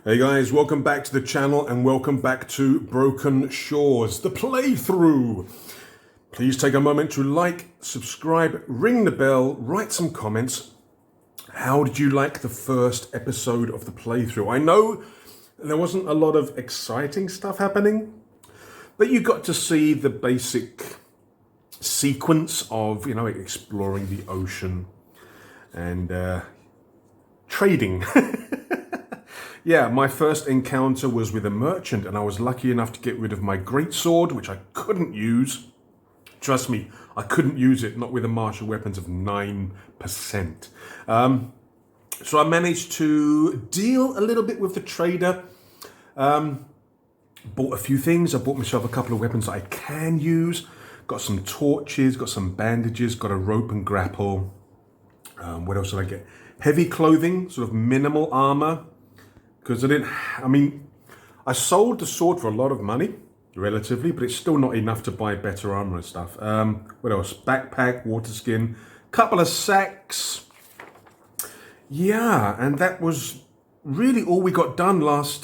Hey guys, welcome back to the channel and welcome back to Broken Shores, the playthrough. Please take a moment to like, subscribe, ring the bell, write some comments. How did you like the first episode of the playthrough? I know there wasn't a lot of exciting stuff happening, but you got to see the basic sequence of, exploring the ocean and trading. Yeah, my first encounter was with a merchant and I was lucky enough to get rid of my greatsword, which I couldn't use. Trust me, I couldn't use it, not with the martial weapons of 9%. So I managed to deal a little bit with the trader. Bought a few things. I bought myself a couple of weapons that I can use. Got some torches, got some bandages, got a rope and grapple. What else did I get? Heavy clothing, sort of minimal armor. Because I sold the sword for a lot of money, relatively, but it's still not enough to buy better armor and stuff. What else? Backpack, water skin, couple of sacks. Yeah, and that was really all we got done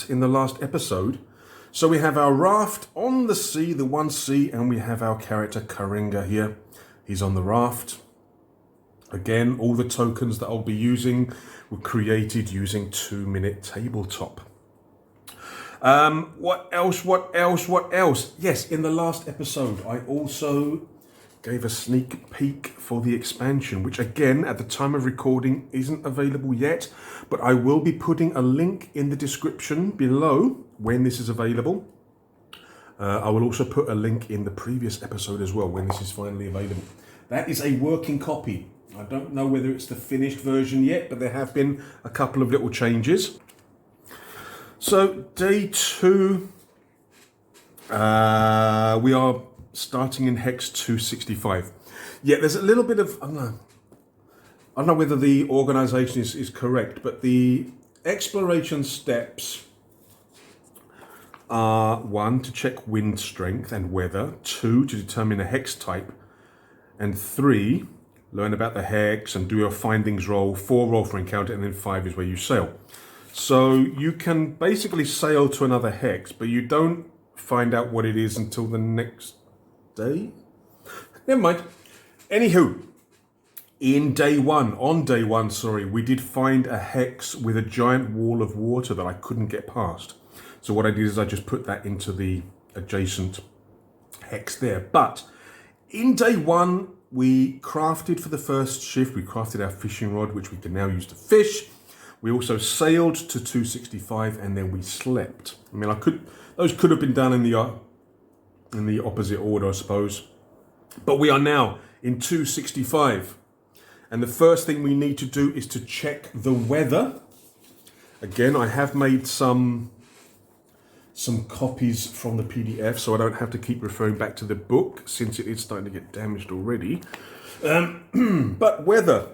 in the last episode. So we have our raft on the sea, the 1C, and we have our character Kerenga here. He's on the raft. Again, all the tokens that I'll be using were created using 2-minute tabletop. What else? Yes, in the last episode, I also gave a sneak peek for the expansion, which again, at the time of recording, isn't available yet, but I will be putting a link in the description below when this is available. I will also put a link in the previous episode as well when this is finally available. That is a working copy. I don't know whether it's the finished version yet, but there have been a couple of little changes. So day 2, we are starting in Hex 265. Yeah, there's a little bit of, I don't know whether the organization is correct, but the exploration steps are 1, to check wind strength and weather, 2, to determine a hex type, and 3, learn about the hex and do your findings roll, 4 roll for encounter, and then 5 is where you sail. So you can basically sail to another hex, but you don't find out what it is until the next day. Never mind. Anywho, on day one, we did find a hex with a giant wall of water that I couldn't get past. So what I did is I just put that into the adjacent hex there. But in day 1, we crafted for the first shift, we crafted our fishing rod, which we can now use to fish. We also sailed to 265 and then we slept. Those could have been done in the opposite order, I suppose. But we are now in 265. And the first thing we need to do is to check the weather. Again, I have made some copies from the PDF, so I don't have to keep referring back to the book since it is starting to get damaged already. But weather.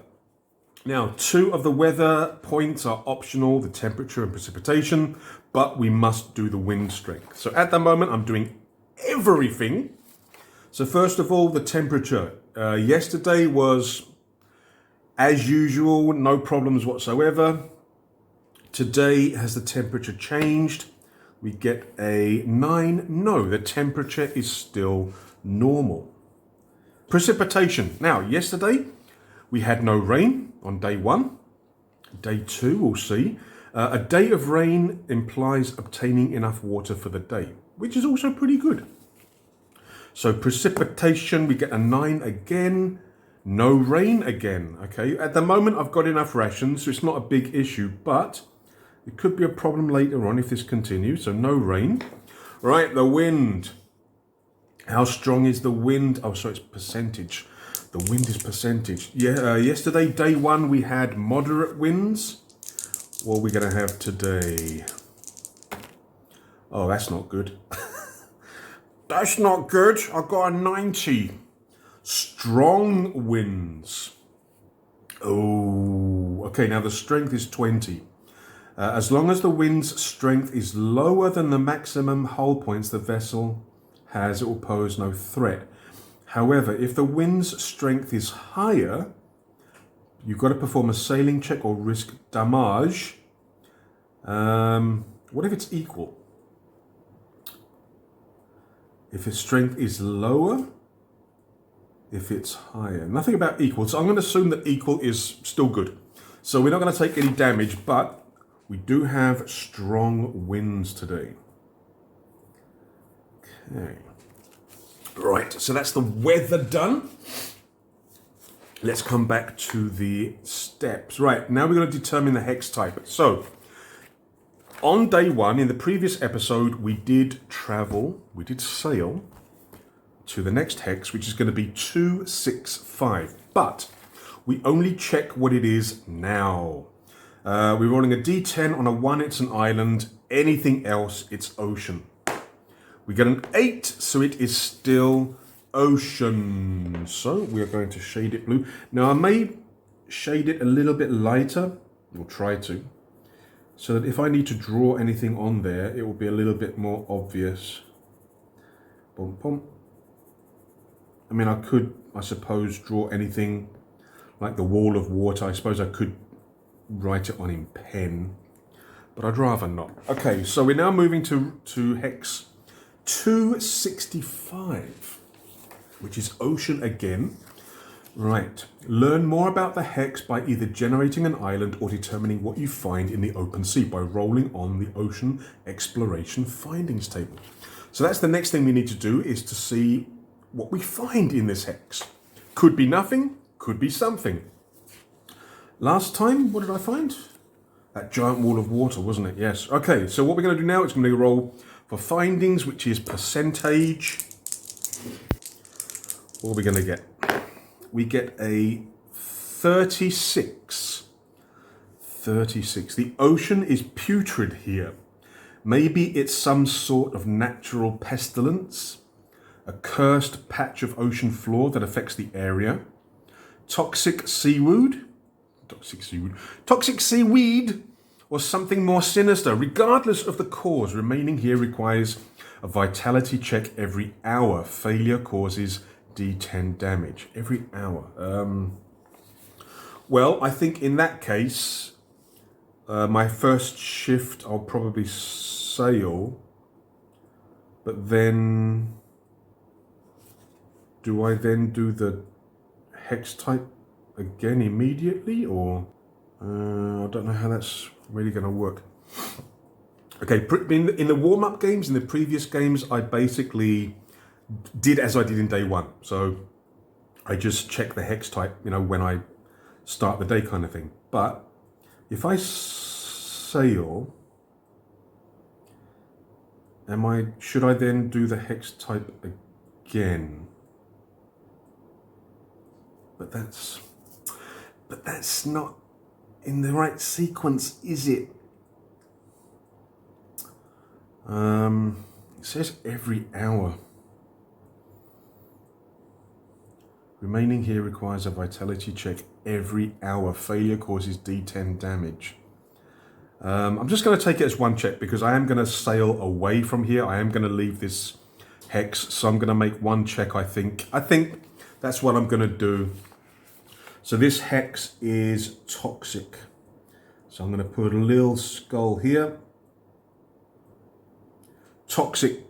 Now, 2 of the weather points are optional, the temperature and precipitation, but we must do the wind strength. So at the moment, I'm doing everything. So first of all, the temperature. Yesterday was, as usual, no problems whatsoever. Today has the temperature changed. We get a 9. No, the temperature is still normal. Precipitation. Now, yesterday we had no rain on day 1. Day 2, we'll see. A day of rain implies obtaining enough water for the day, which is also pretty good. So precipitation, we get a 9 again. No rain again. Okay, at the moment I've got enough rations, so it's not a big issue, but it could be a problem later on if this continues. So no rain. Right, the wind. How strong is the wind? Oh, sorry, it's percentage. The wind is percentage. Yeah, yesterday, day 1, we had moderate winds. What are we going to have today? Oh, that's not good. That's not good. I've got a 90. Strong winds. Oh, okay, now the strength is 20. As long as the wind's strength is lower than the maximum hull points the vessel has, it will pose no threat. However, if the wind's strength is higher, you've got to perform a sailing check or risk damage What if it's equal? If its strength is lower, if it's higher. Nothing about equal. So I'm going to assume that equal is still good. So we're not going to take any damage, but we do have strong winds today. Okay. Right, so that's the weather done. Let's come back to the steps. Right, now we're going to determine the hex type. So, on day one, in the previous episode, we did sail to the next hex, which is going to be 265. But we only check what it is now. We're rolling a d10. On a 1, it's an island. Anything else, it's ocean. We get an 8, so it is still ocean. So we are going to shade it blue. Now I may shade it a little bit lighter, or try to, so that if I need to draw anything on there, it will be a little bit more obvious. Boom, boom. I mean, I could, I suppose, draw anything like the wall of water. I suppose I could write it on in pen, but I'd rather not. Okay, so we're now moving to hex 265, which is ocean again. Right, learn more about the hex by either generating an island or determining what you find in the open sea by rolling on the ocean exploration findings table. So that's the next thing we need to do, is to see what we find in this hex. Could be nothing, could be something. Last time, what did I find? That giant wall of water, wasn't it? Yes. Okay, so what we're going to do now is going to roll for findings, which is percentage. What are we going to get? We get a 36. 36. The ocean is putrid here. Maybe it's some sort of natural pestilence, a cursed patch of ocean floor that affects the area, toxic seaweed, or something more sinister. Regardless of the cause, remaining here requires a vitality check every hour. Failure causes D10 damage every hour. Well, I think in that case, my first shift, I'll probably sail, but then do I then do the hex type again immediately, or I don't know how that's really going to work. Okay, in the warm-up games, in the previous games, I basically did as I did in day one. So I just check the hex type, when I start the day kind of thing. But if I sail, should I then do the hex type again? But that's not in the right sequence, is it? It says every hour. Remaining here requires a vitality check every hour. Failure causes D10 damage. I'm just going to take it as one check because I am going to sail away from here. I am going to leave this hex, so I'm going to make one check, I think. I think that's what I'm going to do. So this hex is toxic. So I'm going to put a little skull here. Toxic,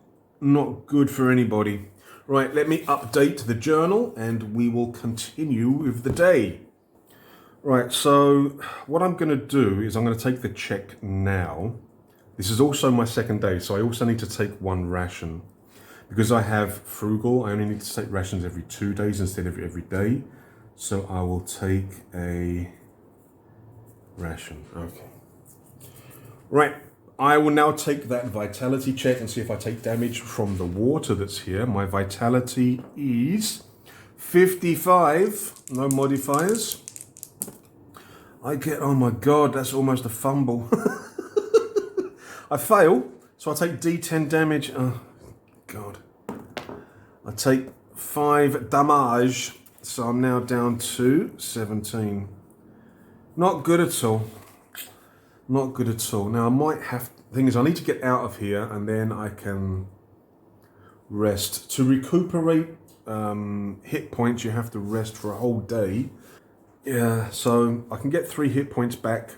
not good for anybody. Right, let me update the journal and we will continue with the day. Right, so what I'm going to do is I'm going to take the check now. This is also my second day, so I also need to take one ration. Because I have frugal, I only need to take rations every 2 days instead of every day. So I will take a ration. Okay. Right, I will now take that vitality check and see if I take damage from the water that's here. My vitality is 55, no modifiers. I get, oh my God, that's almost a fumble. I fail, so I take D10 damage. Oh, God. I take 5 damage, so I'm now down to 17. Not good at all. Not good at all. Now I might have, the thing is I need to get out of here and then I can rest. To recuperate hit points, you have to rest for a whole day. Yeah, so I can get 3 hit points back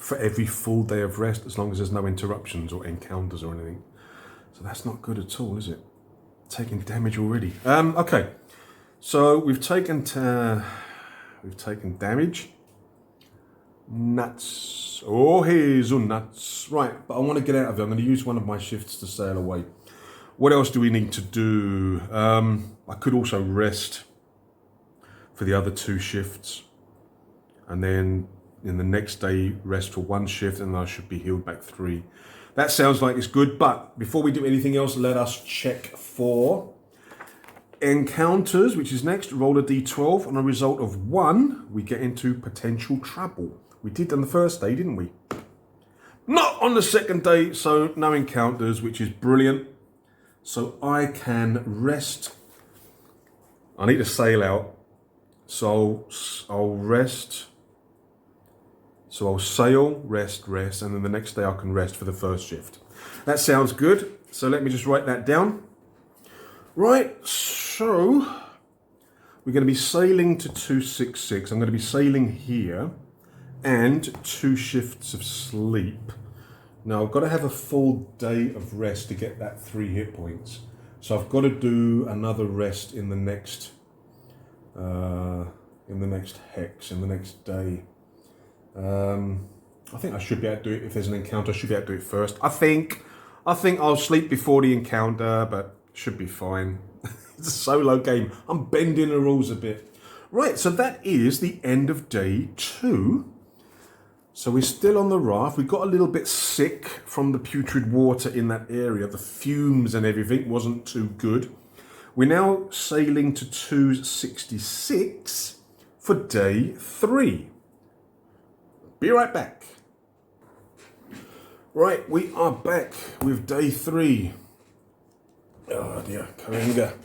for every full day of rest, as long as there's no interruptions or encounters or anything. So that's not good at all, is it? Taking damage already. Okay, so we've taken damage. Nuts. Oh, hazelnuts. Right, but I want to get out of it. I'm going to use one of my shifts to sail away. What else do we need to do? I could also rest for the other 2 shifts. And then in the next day, rest for 1 shift, and I should be healed back 3. That sounds like it's good, but before we do anything else, let us check for encounters, which is next. Roll a d12. On a result of 1, we get into potential trouble. We did on the first day, didn't we? Not on the second day, so no encounters, which is brilliant. So I can rest. I need to sail out, so I'll rest. So I'll sail, rest, and then the next day I can rest for the first shift. That sounds good. So let me just write that down. Right, so we're going to be sailing to 266. I'm going to be sailing here and 2 shifts of sleep. Now I've got to have a full day of rest to get that 3 hit points. So I've got to do another rest in the next hex, in the next day. I think I should be able to do it. If there's an encounter, I should be able to do it first. I think I'll sleep before the encounter, but should be fine. It's a solo game. I'm bending the rules a bit. Right, so that is the end of day 2. So we're still on the raft. We got a little bit sick from the putrid water in that area. The fumes and everything wasn't too good. We're now sailing to 266 for day 3. Be right back. Right, we are back with day 3. Oh dear, Kerenga.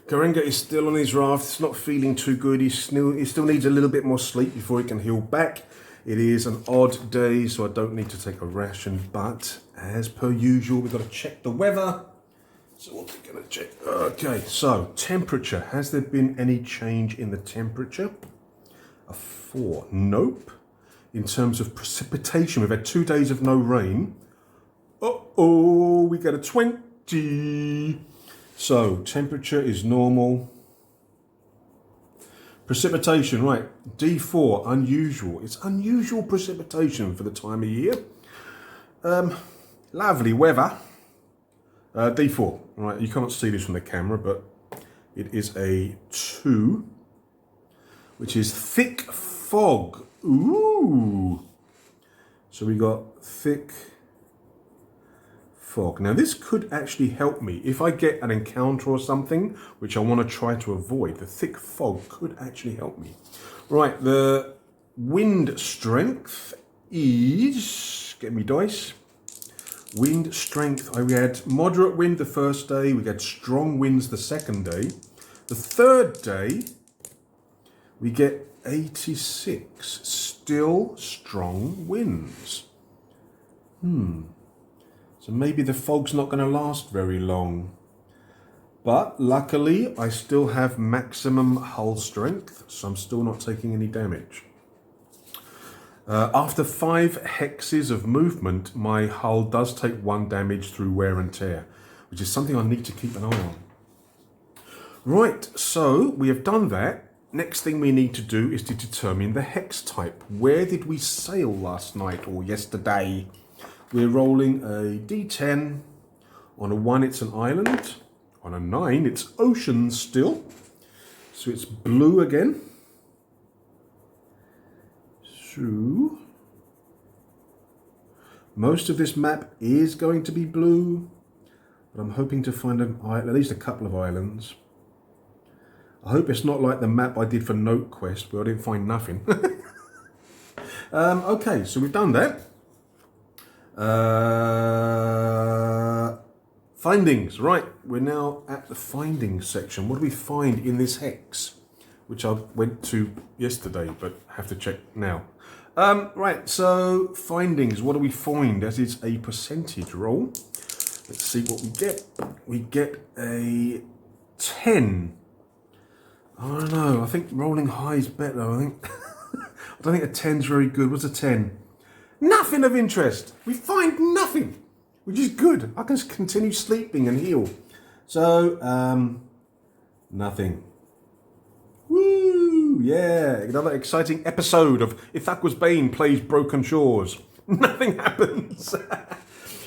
Kerenga is still on his raft. It's not feeling too good. He still needs a little bit more sleep before he can heal back. It is an odd day, so I don't need to take a ration, but as per usual, we've got to check the weather. So what are we going to check? Okay, so temperature. Has there been any change in the temperature? A 4. Nope. In terms of precipitation, we've had 2 days of no rain. Uh-oh, we got a 20. So temperature is normal. Precipitation, right, D4, unusual. It's unusual precipitation for the time of year. Lovely weather. D4, right, you can't see this from the camera, but it is a 2, which is thick fog. Ooh. So we got thick fog. Now this could actually help me if I get an encounter or something which I want to try to avoid. The thick fog could actually help me. Right, the wind strength is, get me dice. Wind strength, we had moderate wind the first day, we had strong winds the second day. The third day we get 86, still strong winds. So maybe the fog's not going to last very long. But luckily, I still have maximum hull strength, so I'm still not taking any damage. After 5 hexes of movement, my hull does take 1 damage through wear and tear, which is something I need to keep an eye on. Right, so we have done that. Next thing we need to do is to determine the hex type. Where did we sail last night or yesterday? We're rolling a d10. On a 1, it's an island. On a 9, it's ocean still. So it's blue again. So most of this map is going to be blue, but I'm hoping to find at least a couple of islands. I hope it's not like the map I did for Note Quest, where I didn't find nothing. Okay, so we've done that. Findings, right, we're now at the findings section. What do we find in this hex, which I went to yesterday but have to check now. Right, so findings, what do we find? As it's a percentage roll. Let's see what we get. We get a 10. I don't know, I think rolling high is better. I don't think a 10's very good. What's a 10? Nothing of interest. We find nothing, which is good. I can just continue sleeping and heal. So, nothing. Woo! Yeah, another exciting episode of Ithaqua's Bane plays Broken Shores. Nothing happens.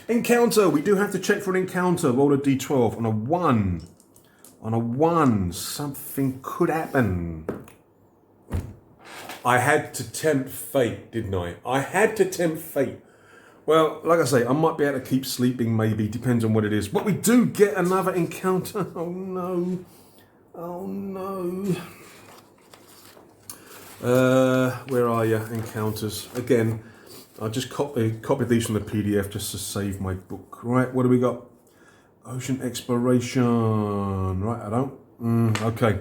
Encounter. We do have to check for an encounter. Roll a d12 on a 1. On a 1, something could happen. I had to tempt fate, didn't I? I had to tempt fate. Well, like I say, I might be able to keep sleeping, maybe. Depends on what it is. But we do get another encounter. Oh, no. Oh, no. Where are you? Encounters. Again, I'll just copy these from the PDF just to save my book. Right, what do we got? Ocean exploration. Right, I don't. Okay.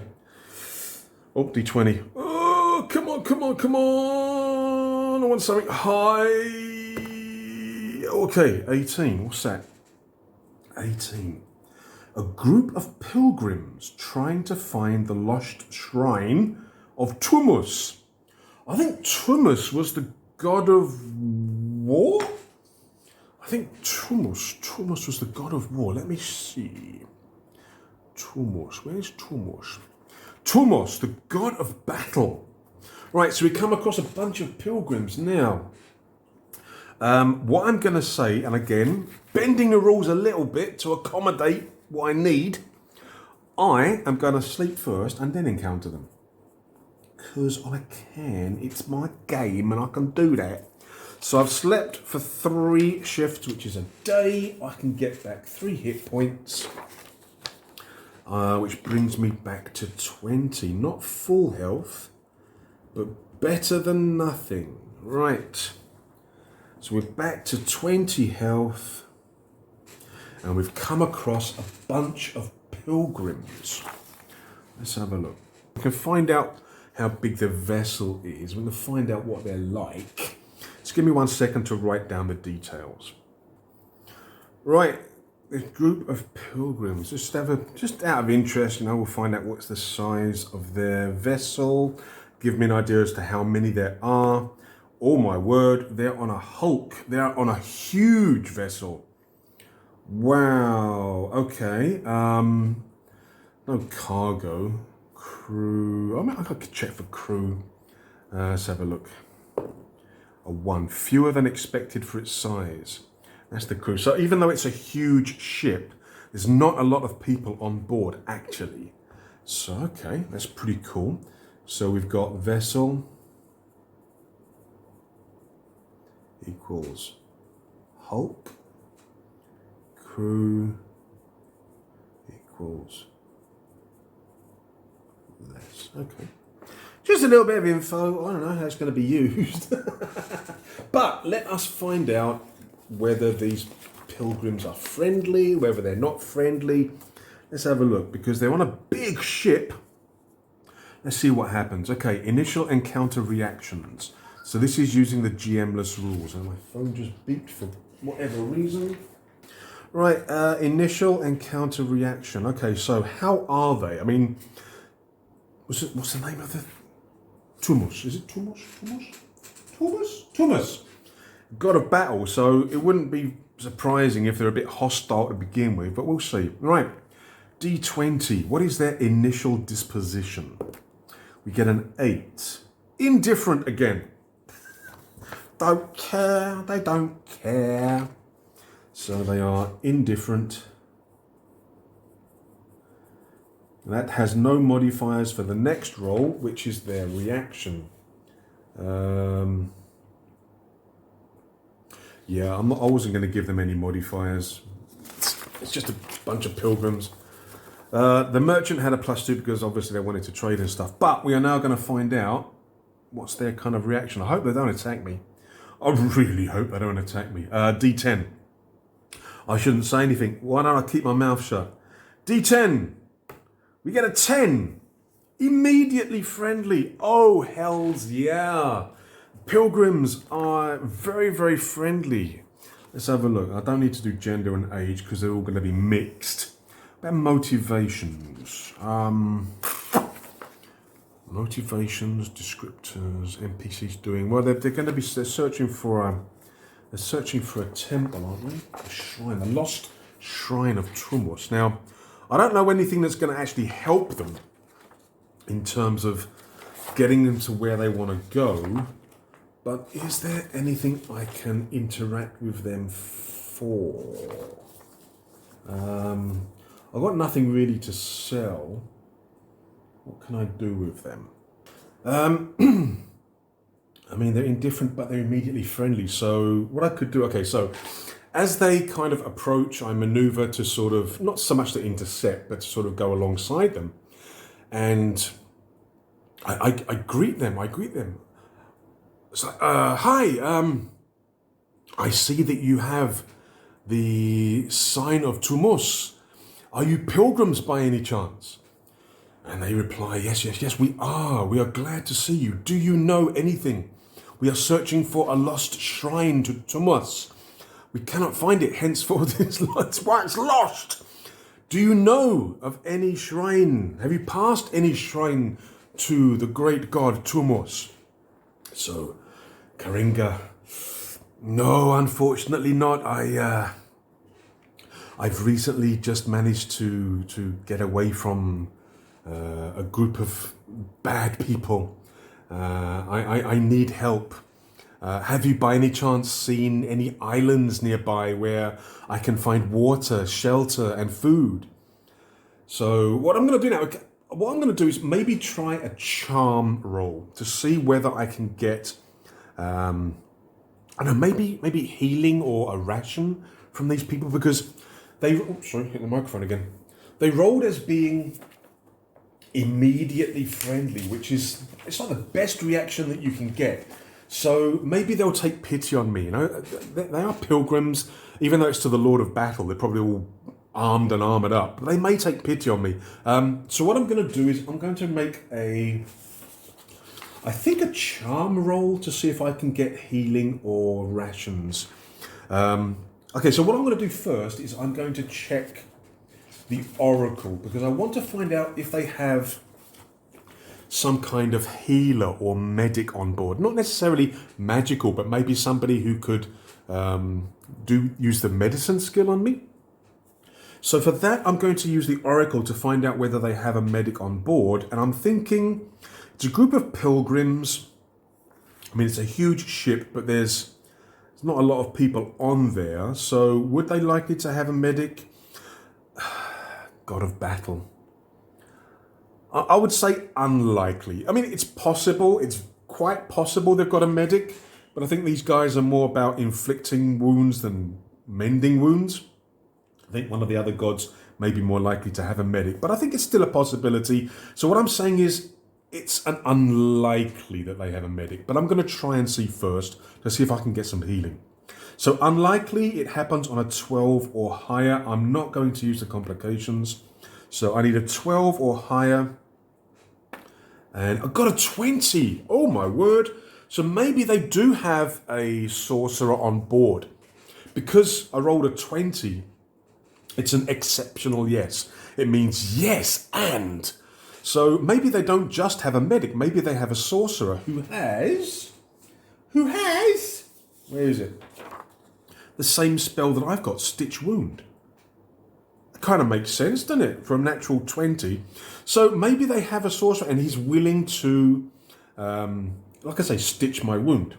Oh, D20. Oh, come on, come on, come on. I want something high. Okay, 18. What's that? 18. A group of pilgrims trying to find the lost shrine of Tumus. I think Tumus was the god of war? I think Tumus was the god of war. Let me see. Tumus, where's Tumus? Tumus, the god of battle. Right, so we come across a bunch of pilgrims now. What I'm going to say, and again, bending the rules a little bit to accommodate what I need, I am going to sleep first and then encounter them. Because I can, it's my game and I can do that. So I've slept for 3 shifts, which is a day. I can get back 3 hit points, which brings me back to 20. Not full health, but better than nothing. Right. So we're back to 20 health, and we've come across a bunch of pilgrims. Let's have a look. We can find out how big the vessel is. We're going to find out what they're like. Just give me 1 second to write down the details. Right, this group of pilgrims, just out of interest, we'll find out what's the size of their vessel. Give me an idea as to how many there are. Oh my word, they're on a hulk. They're on a huge vessel. Wow, okay. No cargo. Crew. I could check for crew. Let's have a look. A 1. Fewer than expected for its size. That's the crew. So even though it's a huge ship, there's not a lot of people on board, actually. So, okay, that's pretty cool. So we've got vessel equals hulk. Crew equals less. Okay. Just a little bit of info. I don't know how it's going to be used. But let us find out whether these pilgrims are friendly, whether they're not friendly. Let's have a look, because they're on a big ship. Let's see what happens. Okay, initial encounter reactions. So this is using the GM-less rules. And my phone just beeped for whatever reason. Right, initial encounter reaction. Okay, so how are they? I mean, what's the name of the... Tumus. Is it Tumus? Tumus. God of battle. So it wouldn't be surprising if they're a bit hostile to begin with, but we'll see. Right, D20. What is their initial disposition? We get an 8. Indifferent again. Don't care. They don't care. So they are indifferent. That has no modifiers for the next roll, which is their reaction. Yeah, I wasn't going to give them any modifiers. It's just a bunch of pilgrims. The merchant had a +2 because obviously they wanted to trade and stuff. But we are now going to find out what's their kind of reaction. I hope they don't attack me. I really hope they don't attack me. D10. I shouldn't say anything. Why don't I keep my mouth shut? D10. We get a 10. Immediately friendly. Oh, hells yeah. Pilgrims are very, very friendly. Let's have a look. I don't need to do gender and age because they're all going to be mixed. About motivations. Motivations, descriptors, NPCs doing. Well, they're going to be searching for They're searching for a temple, aren't they? A shrine, the lost shrine of Tumos. Now, I don't know anything that's going to actually help them in terms of getting them to where they want to go, but is there anything I can interact with them for? I've got nothing really to sell. What can I do with them? I mean, they're indifferent, but they're immediately friendly. So what I could do, okay, so as they kind of approach, I maneuver to sort of, not so much to intercept, but to sort of go alongside them. And I greet them, It's like, hi, I see that you have the sign of Tumos. Are you pilgrims by any chance? And they reply, yes, we are. We are glad to see you. Do you know anything? We are searching for a lost shrine to Tumos. We cannot find it, henceforth it's lost. Do you know of any shrine? Have you passed any shrine to the great god Tumos? So, Kerenga, no, unfortunately not. I've recently just managed to get away from a group of bad people. I need help. Have you by any chance seen any islands nearby where I can find water, shelter, and food? So what I'm going to do now, what I'm going to do is maybe try a charm roll to see whether I can get, I don't know, maybe healing or a ration from these people, because they, hit the microphone again. They rolled as being immediately friendly, which is, it's not the best reaction that you can get. So maybe they'll take pity on me. You know, they are pilgrims, even though it's to the Lord of Battle. They're probably all armed and armored up. But they may take pity on me. So what I'm going to do is I'm going to make a charm roll to see if I can get healing or rations. Okay, so what I'm going to do first is I'm going to check the Oracle, because I want to find out if they have some kind of healer or medic on board. Not necessarily magical, but maybe somebody who could use the medicine skill on me. So for that, I'm going to use the Oracle to find out whether they have a medic on board. And I'm thinking it's a group of pilgrims. I mean, it's a huge ship, but there's not a lot of people on there. So would they likely to have a medic? God of Battle. I would say unlikely. I mean, it's possible. It's quite possible they've got a medic, but I think these guys are more about inflicting wounds than mending wounds. I think one of the other gods may be more likely to have a medic, but I think it's still a possibility. So what I'm saying is it's an unlikely that they have a medic, but I'm going to try and see first to see if I can get some healing. So unlikely, it happens on a 12 or higher. I'm not going to use the complications. So I need a 12 or higher. And I've got a 20. Oh my word. So maybe they do have a sorcerer on board. Because I rolled a 20, it's an exceptional yes. It means yes and. So maybe they don't just have a medic. Maybe they have a sorcerer who has, where is it? The same spell that I've got, Stitch Wound. Kind of makes sense, doesn't it? For a natural 20. So maybe they have a sorcerer and he's willing to, like I say, stitch my wound.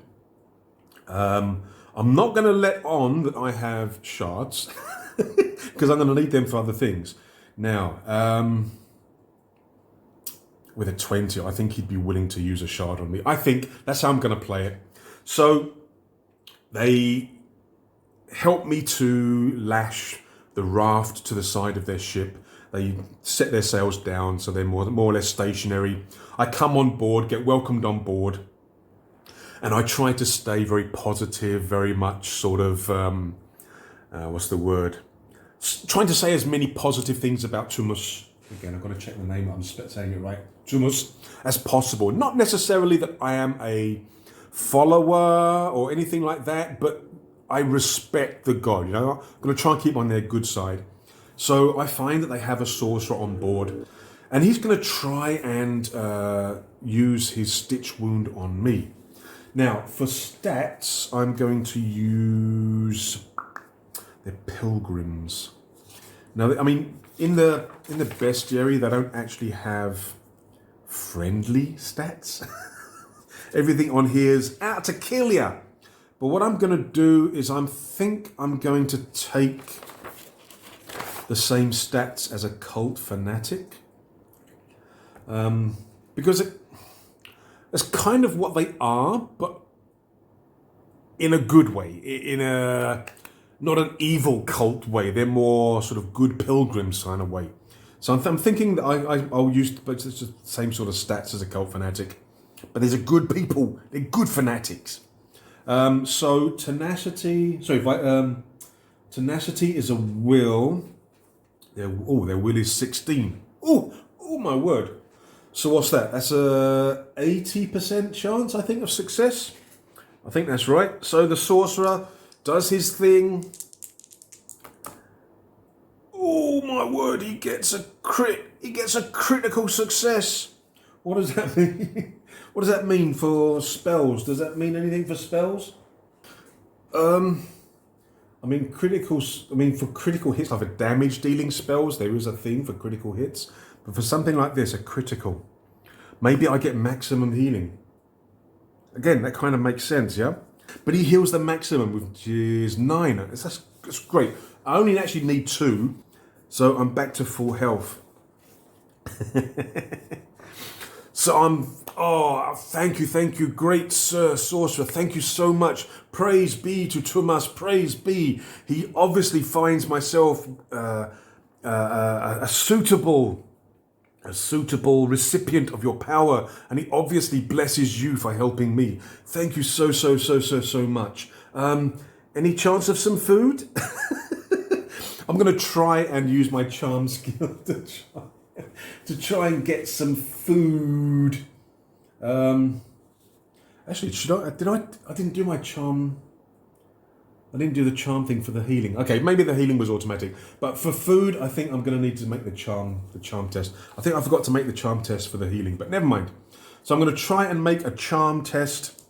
I'm not going to let on that I have shards because I'm going to need them for other things. Now, with a 20, I think he'd be willing to use a shard on me. I think that's how I'm going to play it. So they help me to lash the raft to the side of their ship. They set their sails down so they're more or less stationary. I come on board, get welcomed on board, and I try to stay very positive, very much sort of, what's the word? Trying to say as many positive things about Tumos, again, I've got to check the name, I'm saying it right, Tumos, as possible. Not necessarily that I am a follower or anything like that, but I respect the god, you know. I'm going to try and keep on their good side. So I find that they have a sorcerer on board, and he's going to try and use his Stitch Wound on me. Now, for stats, I'm going to use the pilgrims. Now, I mean, in the bestiary, they don't actually have friendly stats. Everything on here is out to kill ya. But what I'm going to do is I'm going to take the same stats as a cult fanatic. Because it's kind of what they are, but in a good way. In a not an evil cult way. They're more sort of good pilgrims kind of way. So I'm thinking that I'll use but it's the same sort of stats as a cult fanatic. But these are good people. They're good fanatics. So tenacity. Sorry, tenacity is a will. Their will is 16. Oh my word. So what's that? That's a 80% chance, I think, of success. I think that's right. So the sorcerer does his thing. Oh my word! He gets a crit. He gets a critical success. What does that mean? What does that mean for spells? Does that mean anything for spells? I mean, for critical hits, like for damage dealing spells, there is a thing for critical hits. But for something like this, a critical, maybe I get maximum healing. Again, that kind of makes sense, yeah? But he heals the maximum, which is 9. That's great. I only actually need 2, so I'm back to full health. So thank you, great Sir Sorcerer. Thank you so much. Praise be to Tumas, praise be. He obviously finds myself a suitable recipient of your power, and he obviously blesses you for helping me. Thank you so much. Any chance of some food? I'm going to try and use my charm skill to try and get some food. Actually, I didn't do my charm. I didn't do the charm thing for the healing. Okay, maybe the healing was automatic. But for food, I think I'm going to need to make the charm test. I think I forgot to make the charm test for the healing, but never mind. So I'm going to try and make a charm test.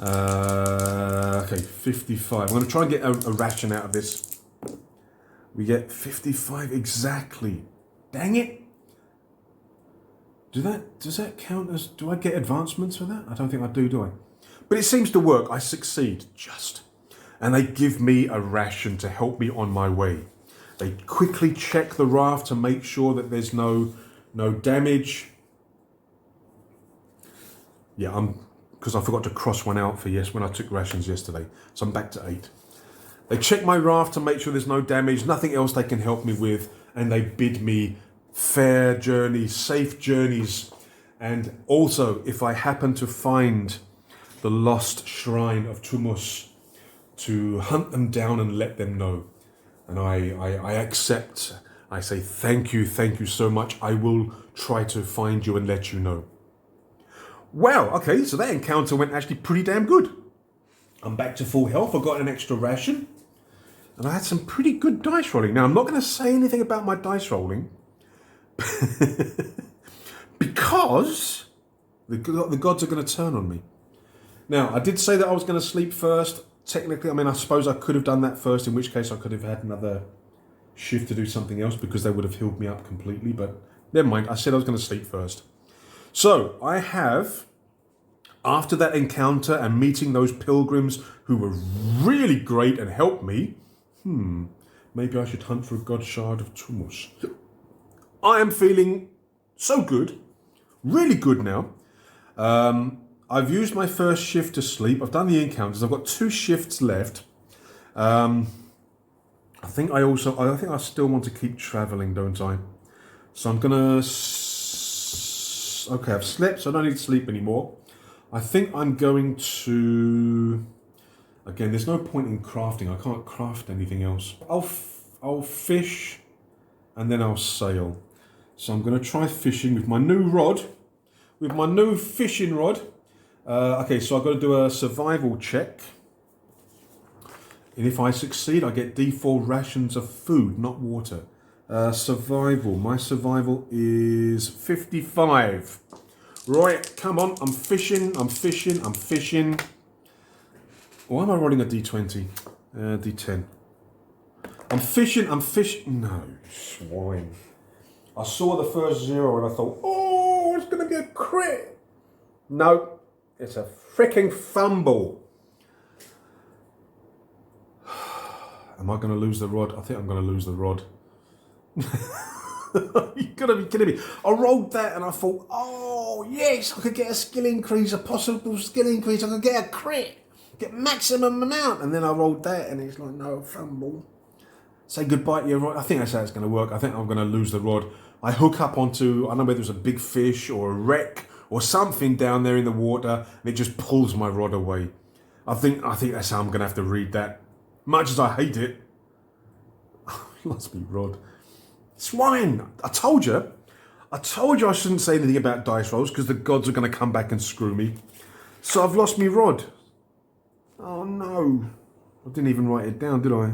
Okay, 55. I'm going to try and get a ration out of this. We get 55 exactly. Dang it. Does that count as... Do I get advancements for that? I don't think I do I? But it seems to work. I succeed, just. And they give me a ration to help me on my way. They quickly check the raft to make sure that there's no damage. Yeah, because I forgot to cross one out for yes when I took rations yesterday. So I'm back to 8. They check my raft to make sure there's no damage, nothing else they can help me with, and they bid me fair journeys, safe journeys. And also, if I happen to find the lost shrine of Tumus, to hunt them down and let them know. And I accept. I say thank you so much. I will try to find you and let you know. Well, okay, so that encounter went actually pretty damn good. I'm back to full health. I got an extra ration. And I had some pretty good dice rolling. Now, I'm not going to say anything about my dice rolling. Because the gods are going to turn on me. Now, I did say that I was going to sleep first. Technically, I mean, I suppose I could have done that first, in which case I could have had another shift to do something else because they would have healed me up completely. But never mind, I said I was going to sleep first. So, I have, after that encounter and meeting those pilgrims who were really great and helped me, maybe I should hunt for a god shard of Tumus. I am feeling so good, really good now. I've used my first shift to sleep. I've done the encounters. I've got 2 shifts left. I think I still want to keep traveling, don't I? So I'm gonna. Okay, I've slept, so I don't need to sleep anymore. I think I'm going to. Again, there's no point in crafting. I can't craft anything else. I'll fish, and then I'll sail. So I'm going to try fishing with my new rod, with my new fishing rod. Okay, so I've got to do a survival check. And if I succeed, I get D4 rations of food, not water. Survival. My survival is 55. Right, come on. I'm fishing. Why am I rolling a D20? D10. I'm fishing. No, swine. I saw the first 0 and I thought, oh, it's going to be a crit. No, it's a freaking fumble. Am I going to lose the rod? I think I'm going to lose the rod. You've got to be kidding me. I rolled that and I thought, oh, yes, I could get a skill increase, a possible skill increase. I could get a crit, get maximum amount. And then I rolled that and it's like, no, fumble. Say goodbye to your rod. I think that's how it's going to work. I think I'm going to lose the rod. I hook up onto, I don't know whether it's a big fish or a wreck or something down there in the water, and it just pulls my rod away. I think that's how I'm going to have to read that. Much as I hate it. Lost me rod. Swine! I told you I shouldn't say anything about dice rolls because the gods are going to come back and screw me. So I've lost me rod. Oh no. I didn't even write it down, did I?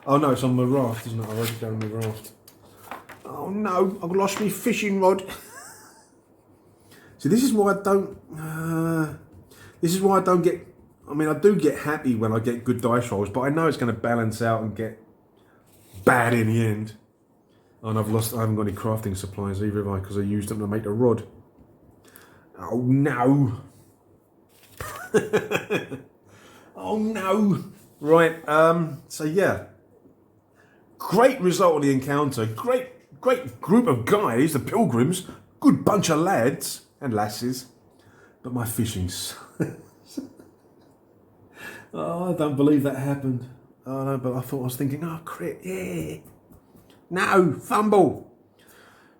Oh no, it's on my raft, isn't it? I wrote it down on my raft. Oh no, I've lost me fishing rod. See, this is why I don't get, I mean, I do get happy when I get good dice rolls, but I know it's going to balance out and get bad in the end. And I haven't got any crafting supplies either, have I? Because I used them to make a rod. Oh no. Oh no. Right, so yeah. Great result of the encounter. Great group of guys, the pilgrims. Good bunch of lads and lasses. But my fishing oh, I don't believe that happened. Oh no, but I was thinking, oh, crit, yeah. No, fumble.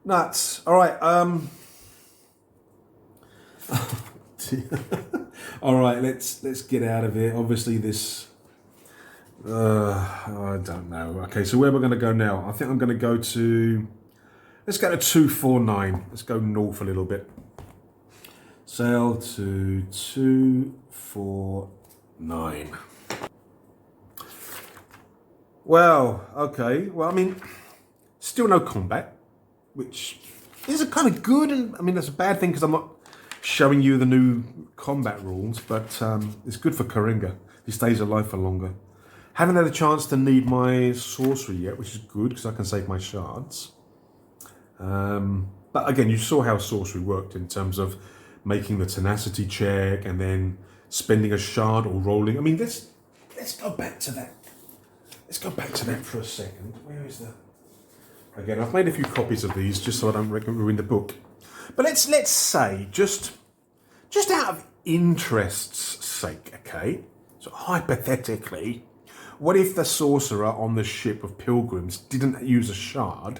Nuts. All right. All right. Let's get out of here. Obviously, this. I don't know. Okay, so where we're going to go now? I think I'm going to go to. Let's go to 249. Let's go north a little bit. Sail to 249. Well, okay. Well, I mean. Still no combat, which is a kind of good, and I mean that's a bad thing because I'm not showing you the new combat rules, but it's good for Kerenga. He stays alive for longer. Haven't had a chance to need my sorcery yet, which is good because I can save my shards. But again, you saw how sorcery worked in terms of making the tenacity check and then spending a shard or rolling. I mean, let's go back to that. Let's go back to that for a second. Where is that? Again, I've made a few copies of these just so I don't ruin the book. But let's say, just out of interest's sake, okay? So hypothetically, what if the sorcerer on the ship of pilgrims didn't use a shard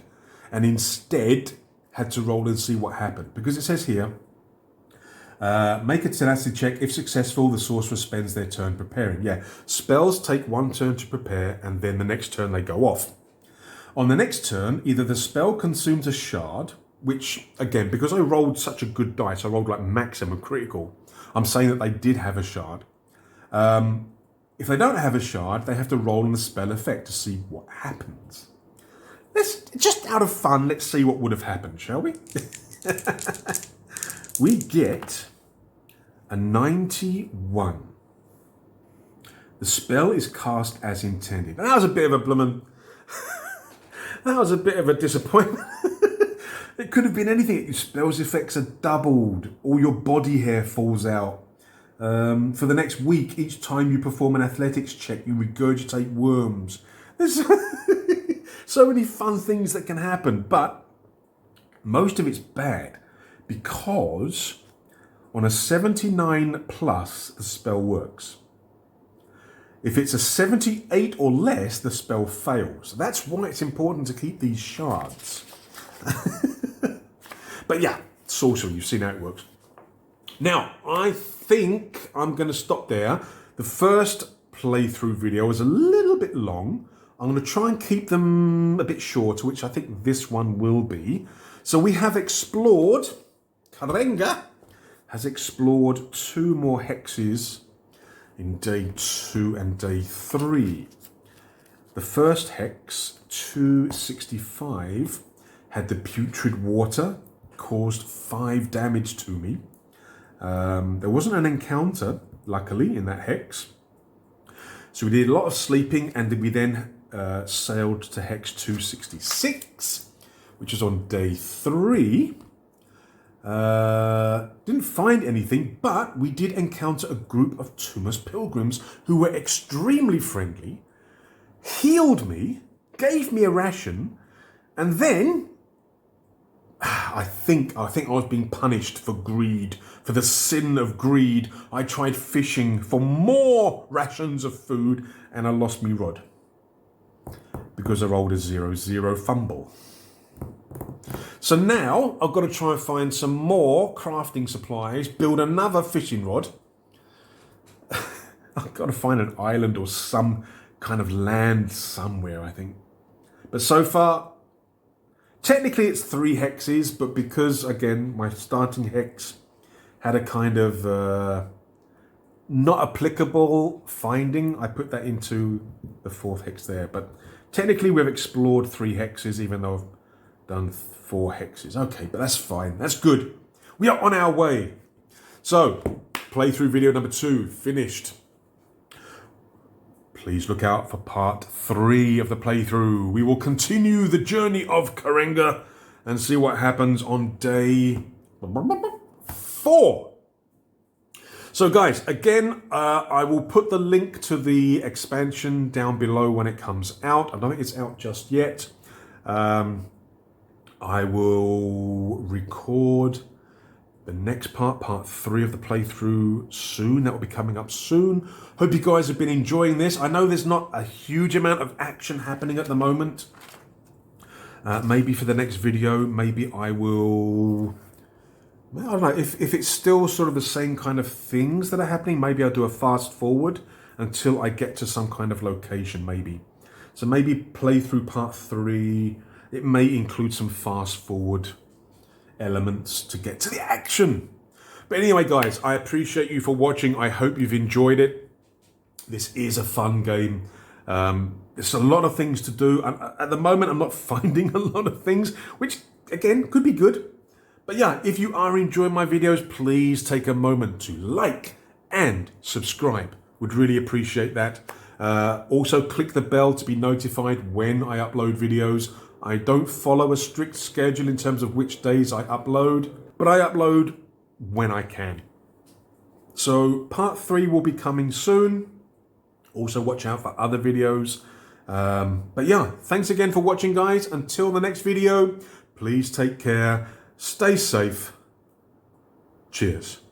and instead had to roll and see what happened? Because it says here, make a tenacity check. If successful, the sorcerer spends their turn preparing. Yeah, spells take 1 turn to prepare and then the next turn they go off. On the next turn, either the spell consumes a shard, which, again, because I rolled such a good dice, I rolled like maximum critical, I'm saying that they did have a shard. If they don't have a shard, they have to roll on the spell effect to see what happens. Just out of fun, let's see what would have happened, shall we? We get a 91. The spell is cast as intended. And that was a bit of a that was a bit of a disappointment. It could have been anything. Your spell's effects are doubled. All your body hair falls out. For the next week, each time you perform an athletics check, you regurgitate worms. There's so many fun things that can happen. But most of it's bad because on a 79 plus, the spell works. If it's a 78 or less, the spell fails. That's why it's important to keep these shards. But yeah, sorcery, you've seen how it works. Now, I think I'm going to stop there. The first playthrough video was a little bit long. I'm going to try and keep them a bit shorter, which I think this one will be. So we have explored, Kerenga has explored 2 more hexes in day 2 and day 3. The first hex, 265, had the putrid water, caused 5 damage to me. There wasn't an encounter, luckily, in that hex. So we did a lot of sleeping, and we then sailed to hex 266, which is on day 3. Didn't find anything, but we did encounter a group of Tumas pilgrims who were extremely friendly, healed me, gave me a ration, and then I think I was being punished for greed, for the sin of greed. I tried fishing for more rations of food, and I lost me rod because I rolled a 0-0 fumble. So now I've got to try and find some more crafting supplies, build another fishing rod. I've got to find an island or some kind of land somewhere, I think. But so far, technically it's 3 hexes, but because, again, my starting hex had a kind of not applicable finding, I put that into the 4th hex there. But technically we've explored 3 hexes, even though I've done 4 hexes. Okay, but that's fine. That's good. We are on our way. So, playthrough video number 2 finished. Please look out for part 3 of the playthrough. We will continue the journey of Kerenga and see what happens on day 4. So guys, again, I will put the link to the expansion down below when it comes out. I don't think it's out just yet. I will record the next part 3 of the playthrough soon. That will be coming up soon. Hope you guys have been enjoying this. I know there's not a huge amount of action happening at the moment. Maybe for the next video, maybe I will... I don't know, if it's still sort of the same kind of things that are happening, maybe I'll do a fast forward until I get to some kind of location, maybe. So maybe playthrough part 3... it may include some fast forward elements to get to the action. But anyway, guys, I appreciate you for watching. I hope you've enjoyed it. This is a fun game. There's a lot of things to do. At the moment, I'm not finding a lot of things, which, again, could be good. But yeah, if you are enjoying my videos, please take a moment to like and subscribe. Would really appreciate that. Also, click the bell to be notified when I upload videos. I don't follow a strict schedule in terms of which days I upload, but I upload when I can. So part 3 will be coming soon. Also watch out for other videos. But yeah, thanks again for watching, guys. Until the next video, please take care, stay safe. Cheers.